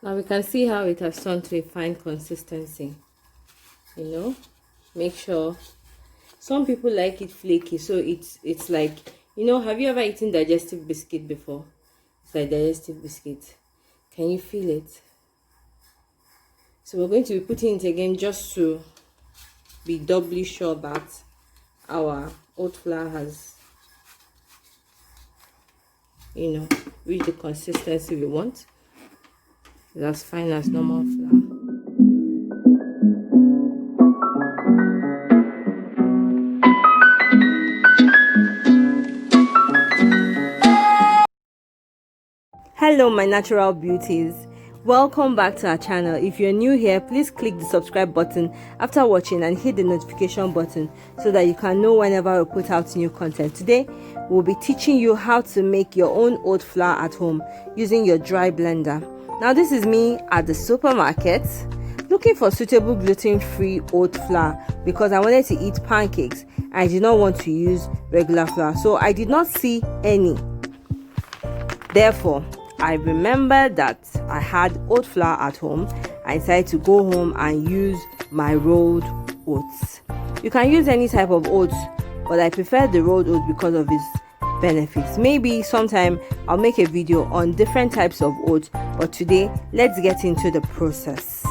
Now we can see how it has turned to a fine consistency. Make sure. Some people like it flaky, so it's like, have you ever eaten digestive biscuit before? It's like digestive biscuit. Can you feel it? So we're going to be putting it again just to be doubly sure that our oat flour has reached the consistency we want. It's as fine as normal flour. Hello my natural beauties, welcome back to our channel. If you're new here, please click the subscribe button after watching and hit the notification button so that you can know whenever we put out new content. Today we'll be teaching you how to make your own oat flour at home using your dry blender. Now this is me at the supermarket looking for suitable gluten-free oat flour because I wanted to eat pancakes. I did not want to use regular flour, so I did not see any. Therefore, I remembered that I had oat flour at home. I decided to go home and use my rolled oats. You can use any type of oats, but I prefer the rolled oats because of its benefits. Maybe sometime I'll make a video on different types of oats, but today let's get into the process.